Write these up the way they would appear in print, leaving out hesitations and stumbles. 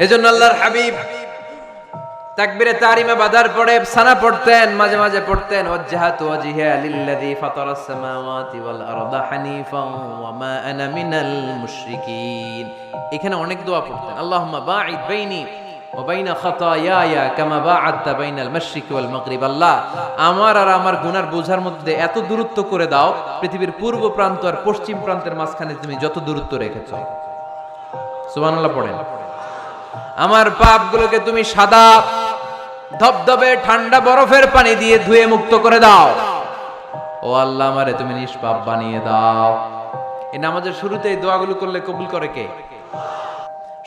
এজন্য আল্লাহর হাবিব তাকবীরে তাহরিমা বাঁধার পরে সানা পড়তেন, মাঝে মাঝে পড়তেন ওয়াজহাতু ওয়াজহিয়া লিল্লাযী ফাতারাস সামাওয়াতি ওয়াল আরদা হানিফান ওয়া মা আনা মিনাল মুশরিকিন। এখানে অনেক দোয়া পড়তেন, আল্লাহুম্মা বাঈদ বাইনি ওয়া বাইনা খাতায়ায়া কামা বাআদতা বাইনাল মাশরিকি ওয়াল মাগরিব। আল্লাহ, আমার আর আমার গুনার বোঝার মধ্যে এত দূরত্ব করে দাও, পৃথিবীর পূর্ব প্রান্ত আর পশ্চিম প্রান্তের মাঝখানে তুমি যত দূরত্ব রেখেছো। সুবহানাল্লাহ পড়েন। আমার পাপগুলোকে তুমি সাদা ধবধবে ঠান্ডা বরফের পানি দিয়ে ধুয়ে মুক্ত করে দাও। ও আল্লাহ, আমারে তুমি নিষ্পাপ বানিয়ে দাও। এই নামাজের শুরুতে এই দোয়াগুলো করলে কবুল করে কে?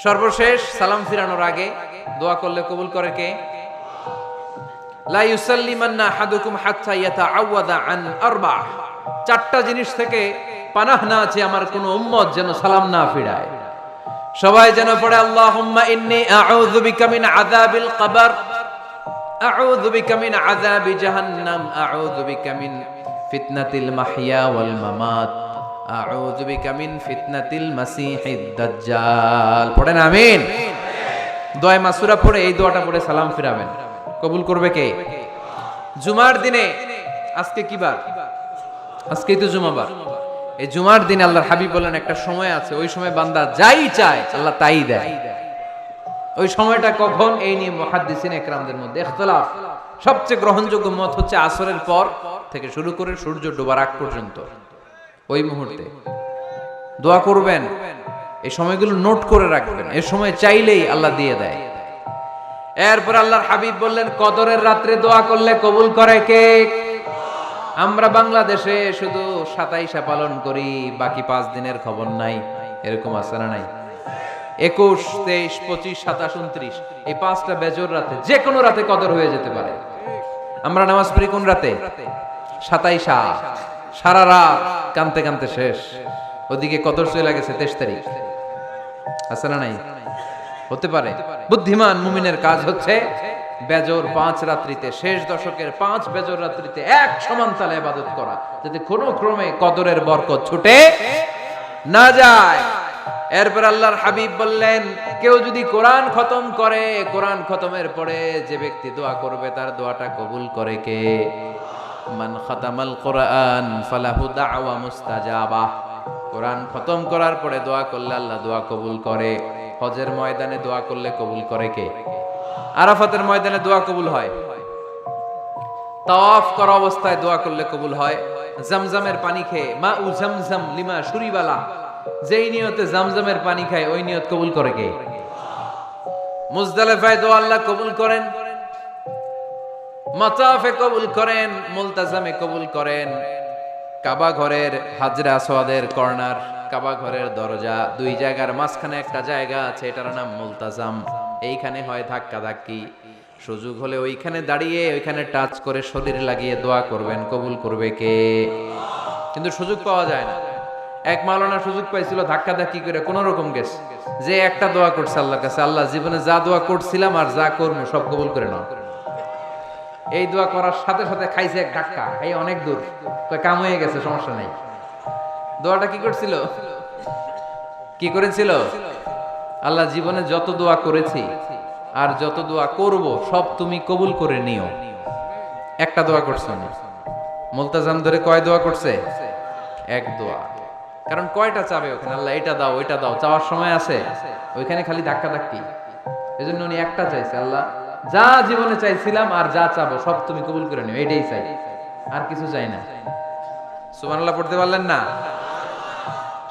সর্বশেষ সালাম ফিরানোর আগে দোয়া করলে কবুল করে কে? লা ইউসাল্লিমান্না আহাদুকুম হাত্তা ইয়াতাআওয়াদা আন আরবা। চারটা জিনিস থেকে পানাহ না আছে আমার কোন উম্মত যেন সালাম না ফিরায়। সবাই যেন পড়ে আল্লাহুম্মা ইন্নী আউযু বিকা মিন আযাবিল কবর, আউযু বিকা মিন আযাবি জাহান্নাম, আউযু বিকা মিন ফিতনাতিল মাহইয়া ওয়াল মামাত, আউযু বিকা মিন ফিতনাতিল মাসিহিদ দাজ্জাল। পড়েন আমিন। দোয়া মাসুরা পড়ে এই দোয়াটা পড়ে সালাম ফিরাবেন, কবুল করবে কে? জুমার দিনে, আজকে কি বার? আজকেই তো জুমাবার। এই জুমার দিনে আল্লাহর হাবিব বলেন একটা সময় আছে, ওই সময় বান্দা যাই চায় আল্লাহ তাই দেয়। ওই সময়টা কখন? এই নিয়ে মুহাদ্দিসিন ইকরামদের মধ্যে ইখতিলাফ। সবচেয়ে গ্রহণযোগ্য মত হচ্ছে আসরের পর থেকে শুরু করে সূর্য ডোবার আগ পর্যন্ত, ওই মুহূর্তে দোয়া করবেন। এই সময়গুলো নোট করে রাখবেন, এই সময় চাইলেই আল্লাহ দিয়ে দেয়। এরপর আল্লাহর হাবিব বললেন কদরের রাত্রে দোয়া করলে কবুল করে কে? আমরা বাংলাদেশে শুধু 27 পালন করি, বাকি 5 দিনের খবর নাই। এরকম আছে না নাই? 21, 23, 25, 27, 29 এই 5টা বেজর রাতে, যে কোনো রাতে কদর হয়ে যেতে পারে। আমরা নামাজ পড়ি কোন রাতে? 27। সারা রাত কানতে কানতে শেষ, ওদিকে কদর চলে গেছে 23 তারিখ। আছে না নাই? হতে পারে। বুদ্ধিমান মুমিনের কাজ হচ্ছে বেজর 5 রাত্রিতে, শেষ দশকের 5 বেজর রাত্রিতে এক সমান তালে ইবাদত করা, যাতে কোনো ক্রমে কদরের বরকত ছুটে না যায়। এরপর আল্লাহর হাবিব বললেন কেউ যদি কোরআন খতম করে, কোরআন খতমের পরে যে ব্যক্তি দোয়া করবে তার দোয়াটা কবুল করে কে? মান খাতামাল কোরআন ফালাহু দাওয়া মুস্তাজাবা। কোরআন খতম করার পরে দোয়া করলে আল্লাহ দোয়া কবুল করে। হজের ময়দানে দোয়া করলে কবুল করে কে? আরাফাতের ময়দানে দোয়া কবুল হয়। তাওয়াফ করা অবস্থায় দোয়া করলে কবুল হয়। জামজামের পানি খেয়ে মা উ জামজাম লিমা শুরিবালা, যেই নিয়তে জামজামের পানি খায় ওই নিয়ত কবুল করে কে? মুজদালিফায় দোয়া আল্লাহ কবুল করেন, মাতাফে কবুল করেন, মুলতাজামে কবুল করেন। কাবা ঘরের হাজরা আসওয়াদের কর্নার, কাবা ঘরের দরজা, দুই জায়গার মাঝখানে একটা জায়গা আছে, এটার নাম মুলতাজাম। এইখানে হয় ধাক্কা ধাক্কি, সুযোগ হলে ওইখানে দাঁড়িয়ে ওইখানে টাচ করে শরীর লাগিয়ে দোয়া করবেন, কবুল করবে কে? কিন্তু সুযোগ পাওয়া যায় না। এক মাওলানা সুযোগ পাইছিল ধাক্কা ধাক্কি করে কোন রকম গেছে, যে একটা দোয়া করছে আল্লাহর কাছে, আল্লাহ জীবনে যা দোয়া করছিলাম আর যা করবো সব কবুল করে নাও। এই দোয়া করার সাথে সাথে খাইছে এক ধাক্কা, এই অনেক দূর, কাম হয়ে গেছে, সমস্যা নাই। দোয়াটা কি করছিল? কি করেছিল? আল্লাহ জীবনে যত দোয়া করেছি আর যত দোয়া করব সব তুমি কবুল করে নিও। একটা দোয়া করছে না, মুলতাজাম ধরে কয় দোয়া করছে? এক দোয়া। কারণ কয়টা চাবে ওখানে? আল্লাহ এটা দাও ওইটা দাও, চাওয়ার সময় আছে? ওইখানে খালি ধাক্কা ধাক্কি। এজন্য উনি একটা চাইছে, আল্লাহ যা জীবনে চাইছিলাম আর যা চাবো সব তুমি কবুল করে নিও, এটাই চাই, আর কিছু চাই না। সুবহানাল্লাহ পড়তে পারলেন না?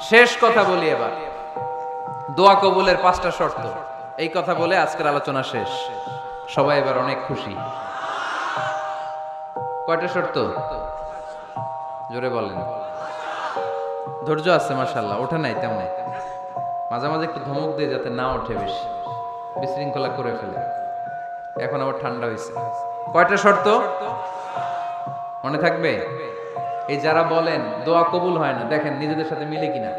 শেষ কথা বলি এবার, দোয়া কবুলের 5টা শর্ত। এই কথা বলে আজকের আলোচনা শেষ। সবাই এবার অনেক খুশি। কয়টা শর্ত? জোরে বলেন। ধৈর্য আছে মাশাআল্লাহ, ওঠে নাই তেমন। মাঝে মাঝে একটু ধমক দিয়ে যাতে না ওঠে, বেশি বিশৃঙ্খলা করে ফেলে। এখন আবার ঠান্ডা হয়েছে। কয়টা শর্ত মনে থাকবে? এই যারা বলেন দোয়া কবুল হয় না, দেখেন নিজেদের সাথে মিলে কিনা।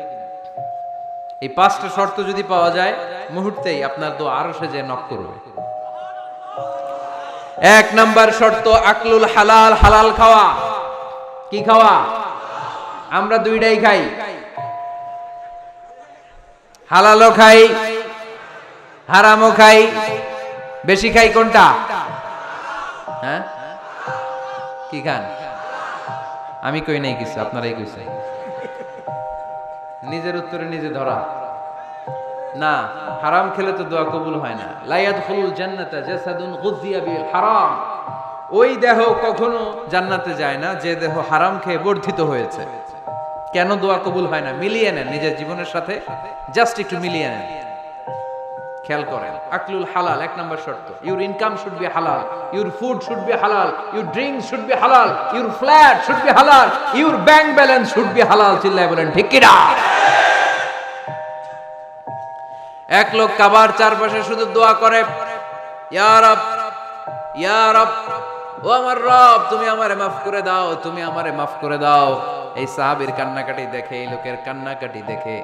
এই 5টা শর্ত যদি পাওয়া যায়, মুহূর্তেই আপনার দোয়া আরশে যে নক করবে। 1 নাম্বার শর্ত আকলুল হালাল, হালাল খাওয়া। কি খাওয়া? আমরা দুইটাই খাই, হালালও খাই, হারামও খাই, বেশি খাই কোনটা? হ্যাঁ, কি খান? আমি কই নাই কিছু, আপনারাই কইছেন। নিজের উত্তরে নিজে ধরা না। হারাম খেলে তো দোয়া কবুল হয় না। লা ইয়াদখুলুল জান্নাতা জাসাদুন গুযিয়া বিল হারাম। ওই দেহ কখনো জান্নাতে যায় না যে দেহ হারাম খেয়ে বর্ধিত হয়েছে। কেন দোয়া কবুল হয় না? মিলিয়ে নেন নিজের জীবনের সাথে, জাস্ট একটু মিলিয়ে নেন, খেয়াল করেন। আকলুল হালাল এক নাম্বার শর্ত। ইউর ইনকাম শুড বি হালাল, ইউর ফুড শুড বি হালাল, ইউর ড্রিঙ্ক শুড বি হালাল, ইউর ফ্ল্যাট শুড বি হালাল, your bank balance should be হালাল। চিল্লায় বলেন ঠিক কিনা? এক লোক কাবার চারপাশে শুধু দোয়া করে, ইয়া রব, ইয়া রব, ও আমার রব, তুমি আমারে মাফ করে দাও, তুমি আমারে মাফ করে দাও। এই সাহাবীর কান্নাকাটি দেখে, এই লোকের কান্নাকাটি দেখে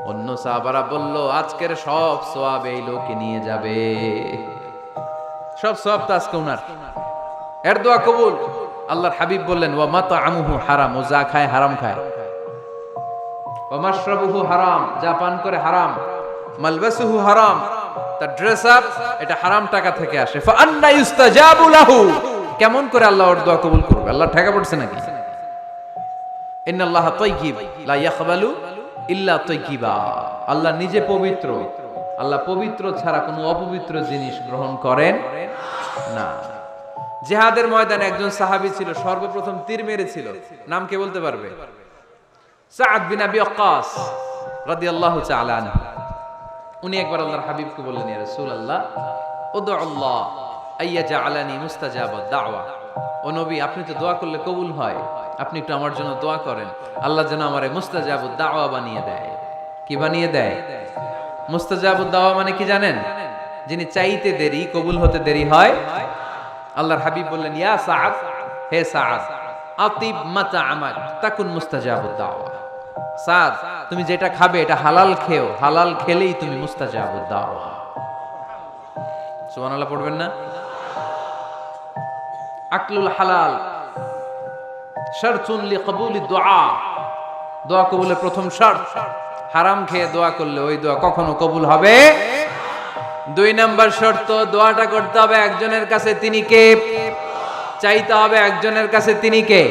অন্য সাহাবারা বলল, আজকের সব সওয়াব এই লোকে নিয়ে যাবে। সব সওয়াব তো আজকে উনার। এর দোয়া কবুল। আল্লাহর হাবিব বললেন, ওয়া মাতআমুহু হারাম, ও যা খায় হারাম খায়। ওয়া মাশরাবুহু হারাম, যা পান করে হারাম। মালবাসুহু হারাম, তার ড্রেস আপ এটা হারাম টাকা থেকে আসে। ফা আন্না ইউস্তাজাবু লাহু, কেমন করে আল্লাহ ওর দোয়া কবুল করবে? আল্লাহ ঠেকা পড়ছে নাকি? ইন্নাল্লাহা তাইয়্যিব লা ইয়াকবালু ইল্লা তাইয়্যিবা। আল্লাহ নিজে পবিত্র, আল্লাহ পবিত্র ছাড়া কোনো অপবিত্র জিনিস গ্রহণ করেন না। জিহাদের ময়দানে একজন সাহাবী ছিল, সর্বপ্রথম তীর মেরেছিল। নাম কে বলতে পারবে? সাআদ বিন আবি ওয়াক্কাস রাদিয়াল্লাহু তাআলা আনহু। উনি একবার আল্লাহর হাবিবকে বললেন, ইয়া রাসূলুল্লাহ, উদউ আল্লাহ আইয়াজআলানি মুস্তাজাবাদ দাওয়া। ও নবী, আপনি তো দোয়া করলে কবুল হয়, আপনি একটু আমার জন্য দোয়া করেন, আল্লাহ যেন আমারে মুস্তাজাবুদ দাওয়া বানিয়ে দেয়। কি বানিয়ে দেয়? মুস্তাজাবুদ দাওয়া মানে কি জানেন? যিনি চাইতে দেরি, কবুল হতে দেরি হয়। আল্লাহর হাবিব বললেন, ইয়া সাআদ, হে সাআদ, আতিব মাতআমাক তাকুন মুস্তাজাবুদ দাওয়া। সাদ, তুমি যেটা খাবে এটা হালাল খেও, হালাল খেলেই তুমি মুস্তাজাবুদ দাওয়া। সুবহানাল্লাহ পড়বেন না? আকলুল হালাল শারতুন লিকবুলি দুআ, দোয়া কবুলের প্রথম শর্ত। হারাম খেয়ে দোয়া করলে ওই দোয়া কখনো কবুল হবে। দুই নাম্বার শর্ত, দোয়াটা করতে হবে একজনের কাছে, তিনি কে? চাইতে হবে একজনের কাছে, তিনি কে?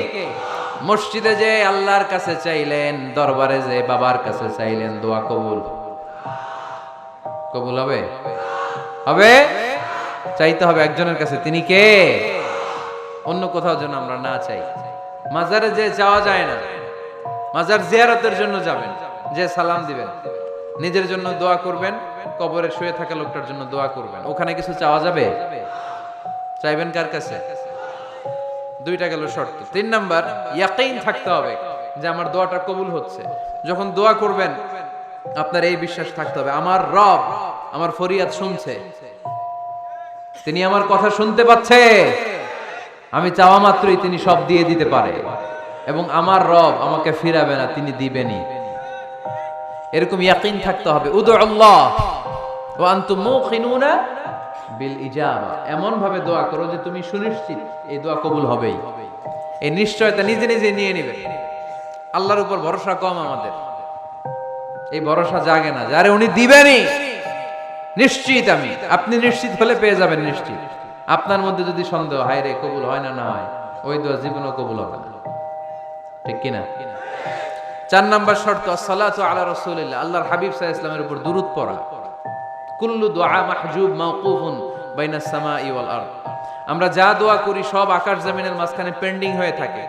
মসজিদে যে আল্লাহর কাছে চাইলেন, দরবারে যে বাবার কাছে চাইলেন, দোয়া কবুল কবুল হবে? হবে। চাইতে হবে একজনের কাছে, তিনি কে? অন্য কোথাও যেন আমরা না চাই। মাজারে যে যাওয়া যায় না, মাজার জিয়ারতের জন্য যাবেন, যে সালাম দিবেন, নিজের জন্য দোয়া করবেন, কবরে শুয়ে থাকা লোকটার জন্য দোয়া করবেন। ওখানে কিছু চাওয়া যাবে? চাইবেন কার কাছে? দুইটা গেল শর্ত। তিন নাম্বার, ইয়াকিন থাকতে হবে যে আমার দোয়াটা কবুল হচ্ছে। যখন দোয়া করবেন আপনার এই বিশ্বাস থাকতে হবে, আমার রব আমার ফরিয়াদ শুনছে, তিনি আমার কথা শুনতে পাচ্ছে, আমি চাওয়া মাত্রই তিনি সব দিয়ে দিতে পারে, এবং আমার রব আমাকে ফিরাবে না, তিনি দিবেনই। এরকম ইয়াকিন থাকতে হবে। উদু আল্লাহ ওয়া আনতুম মুকিনুনা বিল ইজাবা, এমন ভাবে দোয়া করো যে তুমি সুনিশ্চিত এই দোয়া কবুল হবেই। এই নিশ্চয়তা নিজে নিজে নিয়ে নিবে। আল্লাহর উপর ভরসা কম আমাদের, এই ভরসা জাগে না যারে উনি দিবেনই। নিশ্চিত আমি, আপনি নিশ্চিত হলে পেয়ে যাবেন নিশ্চিত। আপনার মধ্যে যদি সন্দেহ, হায় রে কবুল হয় না, না হয়, ওই দোয়া জীবনেও কবুল হবে না। ঠিক কিনা? চার নাম্বার শর্ত, আসসালাতু আলা রাসূলিল্লাহ, আল্লাহর হাবিব সাল্লাল্লাহু আলাইহি ওয়াসাল্লামের উপর দুরূদ পড়া। কুল্লু দুআ মাহজুব মাওকুফুন বাইনাস সামাই ওয়াল আরদ, আমরা যা দোয়া করি সব আকাশ জমিনের মাঝখানে পেন্ডিং হয়ে থাকে।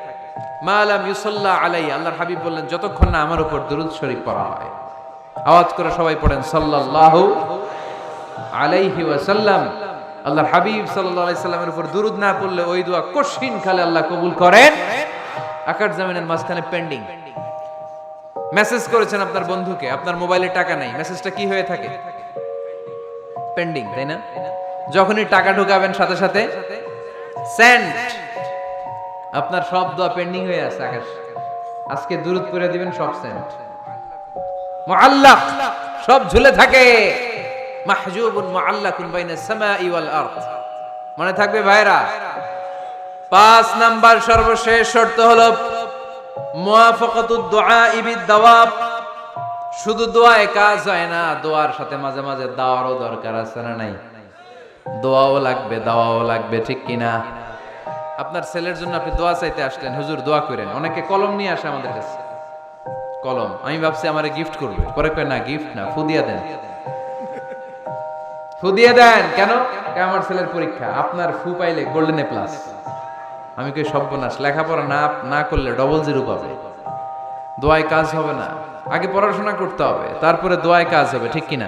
মা লাম ইউসাল্লা আলাইহি, আল্লাহর হাবিব বললেন যতক্ষণ না আমার উপর দুরূদ শরীফ পড়া হয়। আওয়াজ করে সবাই পড়েন সাল্লাল্লাহু আলাইহি ওয়াসাল্লাম। আল্লাহর হাবিব সাল্লাল্লাহু আলাইহি সাল্লামের উপর দুরূদ না পড়লে ওই দোয়া কঠিন কালে আল্লাহ কবুল করেন, আকাশ জমিনের মাঝখানে পেন্ডিং। মেসেজ করেছেন আপনার বন্ধুকে, আপনার মোবাইলে টাকা নাই, মেসেজটা কি হয়ে থাকে? পেন্ডিং, তাই না? যখনই টাকা ঢোকাবেন সাথে সাথে সেন্ড, আপনার সব দোয়া পেন্ডিং হয়ে আছে আকাশ। আজকে দুরূদ পড়ে দিবেন, সব সেন্ড, মুআল্লাক, সব ঝুলে থাকে। মাহজুবুন মুআল্লাকুন বাইনাস সামাই ওয়াল আরদ, মনে থাকবে ভাইরা। 5 নাম্বার সর্বশেষ শর্ত হলো মুওয়াফাকাতুদ দুআ বিদ দাওয়াব, শুধু দোয়ায় কাজ হয় না, দোয়ার সাথে মাঝে মাঝে দাওয়ারও দরকার আছে না নাই? দোয়াও লাগবে, দাওয়াও লাগবে, ঠিক কিনা? আপনার ছেলের জন্য আপনি দোয়া চাইতে আসলেন, হুজুর দোয়া করেন। অনেকে কলম নিয়ে আসে আমাদের কাছে, কলম। আমি ভাবছি আমারে গিফট করবে, পরে কয় না, গিফট না, ফু দিয়া দেন। ফু দিয়ে দেন কেন? আমার ছেলের পরীক্ষা, আপনার ফু পাইলে গোল্ডেন এ প্লাস। আমি কই সর্বনাশ, লেখাপড়া না করলে ডবল জিরো পাবে, দোয়ায় কাজ হবে না। আগে পড়াশোনা করতে হবে, তারপরে দোয়ায় কাজ হবে, ঠিক কিনা?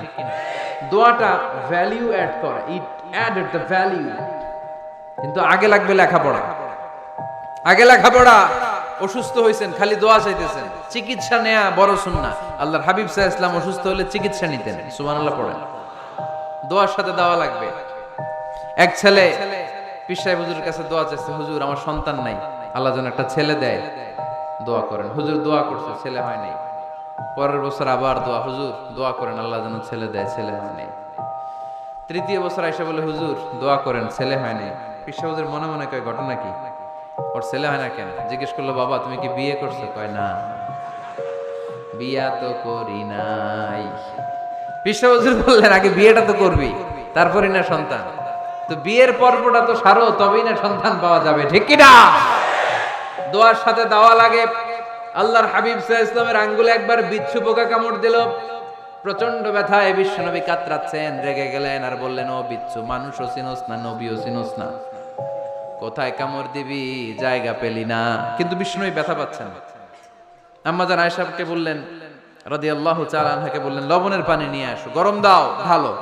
দোয়াটা ভ্যালিউ অ্যাড করে, ইট অ্যাডেড দ্য ভ্যালিউ। কিন্তু আগে লাগবে লেখাপড়া, আগে লেখাপড়া। অসুস্থ হয়েছেন, খালি দোয়া চাইতেছেন, চিকিৎসা নেয়া বড় সুন্নাহ। আল্লাহর হাবিব সাল্লাল্লাহু আলাইহি ওয়াসাল্লাম অসুস্থ হলে চিকিৎসা নিতেন, সুবহানাল্লাহ পড়েন। দোয়ার সাথে দাওয়া লাগবে। এক ছেলে পীর সাহেব হুজুরের কাছে দোয়া চাইছে, হুজুর আমার সন্তান নাই, আল্লাহ যেন একটা ছেলে দেয়, দোয়া করেন। হুজুর দোয়া করছে, ছেলে হয় নাই। পরের বছর আবার দোয়া, হুজুর দোয়া করেন আল্লাহ যেন ছেলে দেয়, ছেলে হয় নাই। তৃতীয় বছর আইসা বলে, হুজুর দোয়া করেন, ছেলে হয় নাই। পীর সাহেব হুজুর মনে মনে কয়, ঘটনা কি, ওর ছেলে হয় না কেন? জিজ্ঞেস করলো, বাবা তুমি কি বিয়ে করছো? কয় না, বিয়া তো করি নাই। পীর সাহেব হুজুর বললেন, আগে বিয়েটা তো করবি, তারপরই না সন্তান। তো বিয়ের পর্বটা তো সারো, তবেই না সন্তান পাওয়া যাবে, ঠিক কি না? দোয়ার সাথে দাওয়া লাগে। আল্লাহর হাবিব সাল্লাল্লাহু আলাইহি ওয়াসাল্লামের আঙ্গুলে একবার বিচ্ছু পোকা কামড় দিল, প্রচন্ড ব্যথায় বিশ্বনবী কাতরাচ্ছেন, রেগে গেলেন আর বললেন, ও বিচ্ছু, মানুষও চিনোস না, নবীও চিনোস না, কোথায় কামড় দিবি, জায়গা পেলি না। কিন্তু বিশ্বনবী ব্যথা পাচ্ছেন। আম্মা জান আয়েশাকে বললেন রাদিয়াল্লাহু তাআলা আনহাকে বললেন, লবণের পানি নিয়ে আসো, গরম দাও, ঢালো।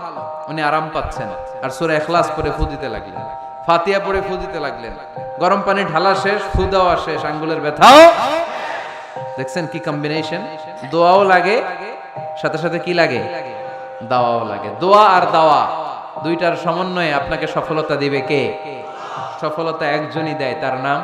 উনি আরাম পাচ্ছেন আর সূরা ইখলাস পড়ে ফু দিতে লাগলেন, ফাতিহা পড়ে ফু দিতে লাগলেন। গরম পানি ঢালা শেষ, ফু দেওয়া শেষ, আঙ্গুলের ব্যথাও। দেখছেন কি কম্বিনেশন? দোয়াও লাগে, সাথে সাথে কি লাগে, দাওয়াও লাগে। দোয়া আর দাওয়া দুইটার সমন্বয়ে আপনাকে সফলতা দিবে কে? সফলতা একজনই দেয়, তার নাম